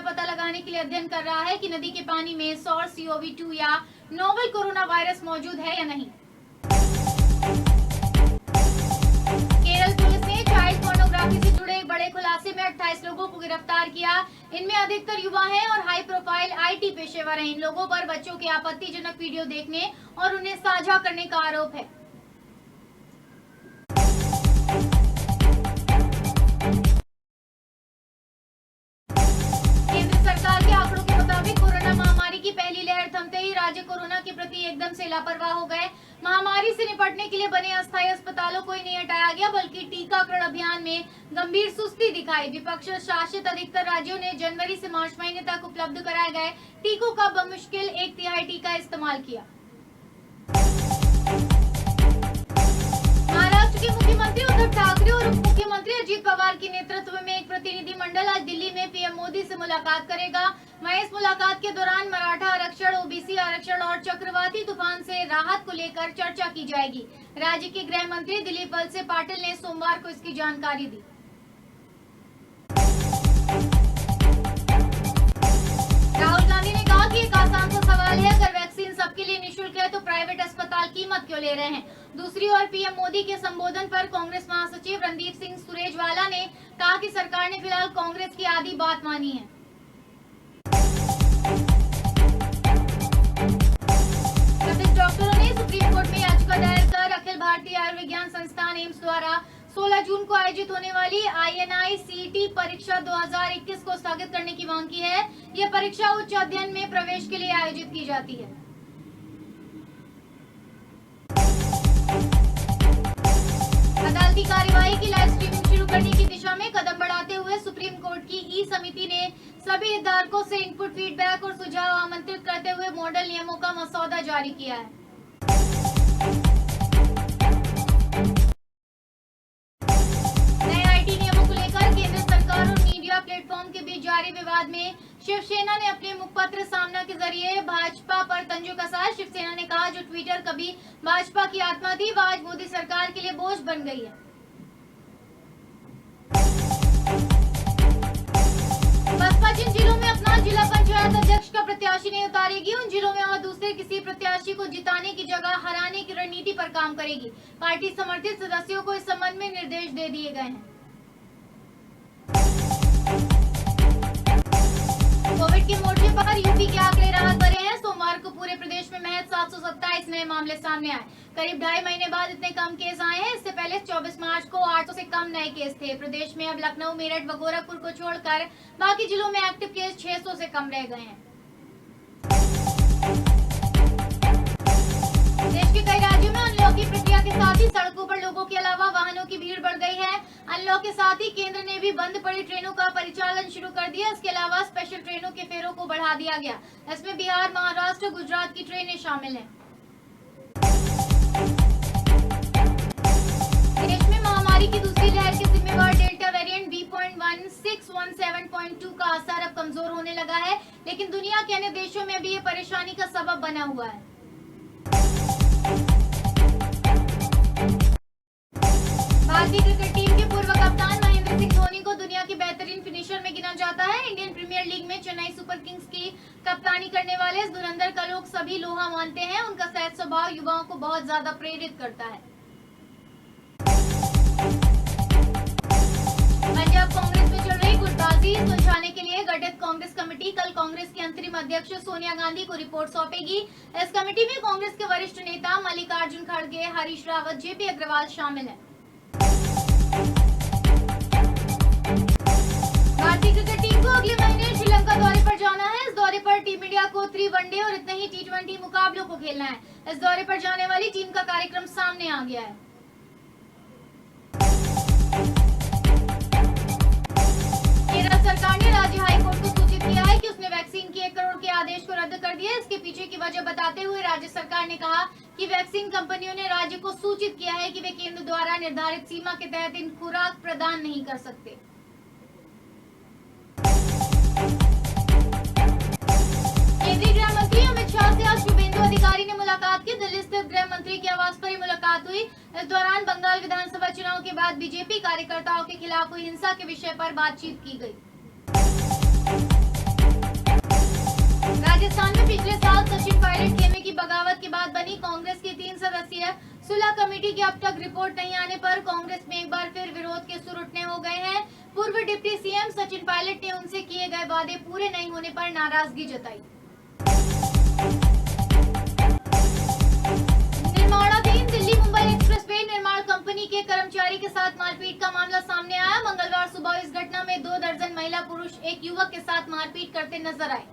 पता लगाने के लिए अध्ययन कर रहा है कि नदी के पानी में SARS-CoV-2 या नोवेल कोरोना वायरस मौजूद है या नहीं। केरल पुलिस ने चाइल्ड पोर्नोग्राफी से जुड़े एक बड़े खुलासे में 28 लोगों को गिरफ्तार किया। इनमें अधिकतर युवा हैं और हाई प्रोफाइल IT पेशेवर हैं। इन लोगों पर बच्चों के आपत्तिजनक वीडियो देखने और उन्हें साझा करने का आरोप है। सरकार के आंकड़ों के मुताबिक कोरोना महामारी की पहली लहर थमते ही राज्य कोरोना के प्रति एकदम से लापरवाह हो गए। महामारी से निपटने के लिए बने अस्थायी अस्पतालों को ही नहीं हटाया गया, बल्कि टीकाकरण अभियान में गंभीर सुस्ती दिखाई। विपक्ष शासित अधिकतर राज्यों ने जनवरी से मार्च महीने तक उपलब्ध कराए गए टीकों का बमुश्किल 1/3 टीका इस्तेमाल किया। महाराष्ट्र के मुख्यमंत्री उद्धव ठाकरे और उप मुख्यमंत्री अजित पवार के नेतृत्व में एक प्रतिनिधिमंडल आज दिल्ली में पीएम मोदी से मुलाकात करेगा। वहीं इस मुलाकात के दौरान मराठा आरक्षण, OBC आरक्षण और चक्रवाती तूफान से राहत को लेकर चर्चा की जाएगी। राज्य के गृह मंत्री दिलीप वलसे पाटिल ने सोमवार को इसकी जानकारी दी। राहुल गांधी ने कहा कि एक आसान सा सवाल है, अगर वैक्सीन सबके लिए निःशुल्क है तो प्राइवेट अस्पताल कीमत क्यों ले रहे हैं। दूसरी ओर पीएम मोदी के संबोधन पर कांग्रेस महासचिव रणदीप सिंह सुरजेवाला ने कहा कि सरकार ने फिलहाल कांग्रेस की आधी बात मानी है। डॉक्टरों ने सुप्रीम कोर्ट में याचिका दायर कर अखिल भारतीय आयुर्विज्ञान संस्थान एम्स द्वारा 16 जून को आयोजित होने वाली INI-CET परीक्षा 2021 को स्थगित करने की मांग की है। यह परीक्षा उच्च अध्ययन में प्रवेश के लिए आयोजित की जाती है। अदालती कार्यवाही की लाइव स्ट्रीमिंग शुरू करने की दिशा में कदम बढ़ाते हुए सुप्रीम कोर्ट की ई समिति ने सभी हितधारकों से इनपुट, फीडबैक और सुझाव आमंत्रित करते हुए मॉडल नियमों का मसौदा जारी किया है। नए IT नियमों को लेकर केंद्र सरकार और मीडिया प्लेटफॉर्म के बीच जारी विवाद में शिवसेना ने अपने मुखपत्र सामना के जरिए भाजपा पर तंजु कसा। शिवसेना ने कहा, जो ट्विटर कभी भाजपा की आत्मा थी, वह आज मोदी सरकार के लिए बोझ बन गई है। बसपा जिन जिलों में अपना जिला पंचायत अध्यक्ष का प्रत्याशी नहीं उतारेगी, उन जिलों में और दूसरे किसी प्रत्याशी को जिताने की जगह हराने की रणनीति पर काम करेगी। पार्टी समर्थित सदस्यों को इस संबंध में निर्देश दे दिए गए हैं। कोविड के मोर्चे पर यूपी के आंकड़े राहत भरे हैं। सोमवार को पूरे प्रदेश में महज 727 नए मामले सामने आए। करीब 2.5 महीने बाद इतने कम केस आए हैं। इससे पहले 24 मार्च को 800 से कम नए केस थे। प्रदेश में अब लखनऊ, मेरठ व गोरखपुर को छोड़कर बाकी जिलों में एक्टिव केस 600 से कम रह गए हैं। देश के कई राज्यों में अनलॉक की प्रक्रिया के साथ ही सड़कों पर लोगों के अलावा वाहनों की भीड़ बढ़ गई है। अनलॉक के साथ ही केंद्र ने भी बंद पड़ी ट्रेनों का परिचालन शुरू कर दिया। इसके अलावा स्पेशल ट्रेनों के फेरों को बढ़ा दिया गया। इसमें बिहार, महाराष्ट्र, गुजरात की ट्रेनें शामिल हैं। देश में महामारी की दूसरी लहर के जिम्मेवार डेल्टा वेरिएंट B.1.617.2 का असर अब कमजोर होने लगा है, लेकिन दुनिया के अन्य देशों में भी ये परेशानी का सबब बना हुआ है। भारतीय क्रिकेट टीम के पूर्व कप्तान महेंद्र सिंह धोनी को दुनिया के बेहतरीन फिनिशर में गिना जाता है। इंडियन प्रीमियर लीग में चेन्नई सुपर किंग्स की कप्तानी करने वाले इस धुरंधर का लोग सभी लोहा मानते हैं। उनका सहज स्वभाव युवाओं को बहुत ज्यादा प्रेरित करता है। पंजाब कांग्रेस में चल रही गुटबाजी सुलझाने के लिए गठित कांग्रेस कमेटी कल कांग्रेस की अंतरिम अध्यक्ष सोनिया गांधी को रिपोर्ट सौंपेगी। इस कमेटी में कांग्रेस के वरिष्ठ नेता मल्लिकार्जुन खड़गे, हरीश रावत, JP अग्रवाल शामिल हैं। भारतीय क्रिकेट टीम को अगले महीने श्रीलंका दौरे पर जाना है। इस दौरे पर टीम इंडिया को 3 वनडे और इतने ही T20 मुकाबलों को खेलना है। इस दौरे पर जाने वाली टीम का कार्यक्रम सामने आ गया है। केरल सरकार ने राज्य हाई कोर्ट को सूचित किया है कि उसने वैक्सीन के 1 करोड़ के आदेश को रद्द कर दिया। इसके पीछे की वजह बताते हुए राज्य सरकार ने कहा कि वैक्सीन कंपनियों ने राज्य को सूचित किया है कि वे केंद्र द्वारा निर्धारित सीमा के तहत इन खुराक प्रदान नहीं कर सकते। केंद्रीय गृह मंत्री अमित शाह से आज शुभेंदु अधिकारी ने मुलाकात की। दिल्ली स्थित गृह मंत्री के आवास पर मुलाकात हुई। इस दौरान बंगाल विधानसभा चुनाव के बाद बीजेपी कार्यकर्ताओं के खिलाफ हुई हिंसा के विषय पर बातचीत की गई। निर्माणा कमेटी की अब तक रिपोर्ट नहीं आने पर कांग्रेस में एक बार फिर विरोध के सुर उठने हो गए हैं। पूर्व डिप्टी सीएम सचिन पायलट ने उनसे किए गए वादे पूरे नहीं होने पर नाराजगी जताई। निर्माणाधीन दिल्ली मुंबई एक्सप्रेसवे निर्माण कंपनी के कर्मचारी के साथ मारपीट का मामला सामने आया। मंगलवार सुबह इस घटना में 2 दर्जन महिला पुरुष एक युवक के साथ मारपीट करते नजर आए।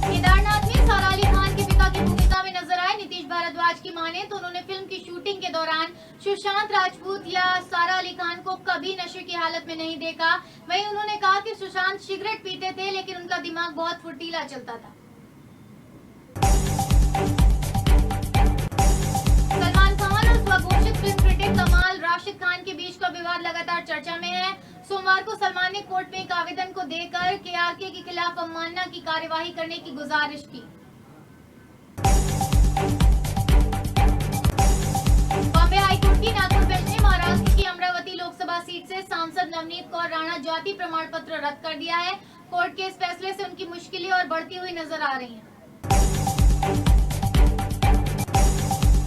केदारनाथ में सारा अली खान के पिता की भूमिका में नजर आए। नीतीश भारद्वाज की माने तो उन्होंने फिल्म की शूटिंग के दौरान सुशांत राजपूत या सारा अली खान को कभी नशे की हालत में नहीं देखा। वहीं उन्होंने कहा कि सुशांत सिगरेट पीते थे लेकिन उनका दिमाग बहुत फुर्तीला चलता था। सलमान खान और स्वघोषित फिल्म क्रिटिक कमाल राशिद खान के बीच का विवाद लगातार चर्चा में है। सोमवार को सलमान ने कोर्ट में एक आवेदन को देकर केआरके के खिलाफ अवमानना की कार्यवाही करने की गुजारिश की। बॉम्बे हाईकोर्ट की नागपुर बेंच ने महाराष्ट्र की अमरावती लोकसभा सीट से सांसद नवनीत कौर राणा जाति प्रमाण पत्र रद्द कर दिया है। कोर्ट के इस फैसले से उनकी मुश्किलें और बढ़ती हुई नजर आ रही हैं।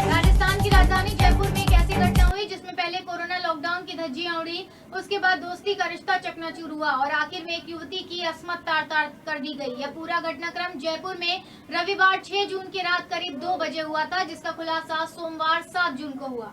राजस्थान की राजधानी जयपुर में एक ऐसी घटना हुई जिसमें पहले कोरोना लॉकडाउन की धज्जियां उड़ी, उसके बाद दोस्ती का रिश्ता चकनाचूर हुआ और आखिर में एक युवती की अस्मत तार-तार कर दी गई। यह पूरा घटनाक्रम जयपुर में रविवार 6 जून की रात करीब 2 बजे हुआ था, जिसका खुलासा सोमवार 7 जून को हुआ।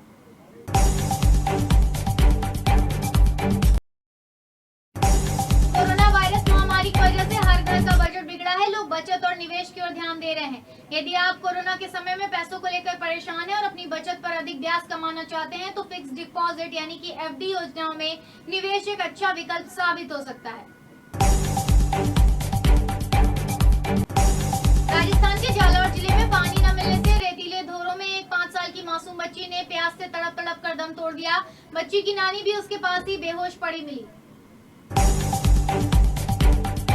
कोरोना वायरस महामारी की वजह से हर घर का बजट बिगड़ा है। लोग बचत और निवेश की ओर ध्यान दे रहे हैं। यदि आप कोरोना के समय में पैसों को लेकर परेशान हैं और अपनी बचत पर अधिक ब्याज कमाना चाहते हैं तो फिक्स डिपॉजिट यानी कि एफडी योजनाओं में निवेश एक अच्छा विकल्प साबित हो सकता है। राजस्थान के जालौर जिले में पानी न मिलने से रेतीले धोरों में एक 5 साल की मासूम बच्ची ने प्यास से तड़प तड़प कर दम तोड़ दिया। बच्ची की नानी भी उसके पास ही बेहोश पड़ी मिली।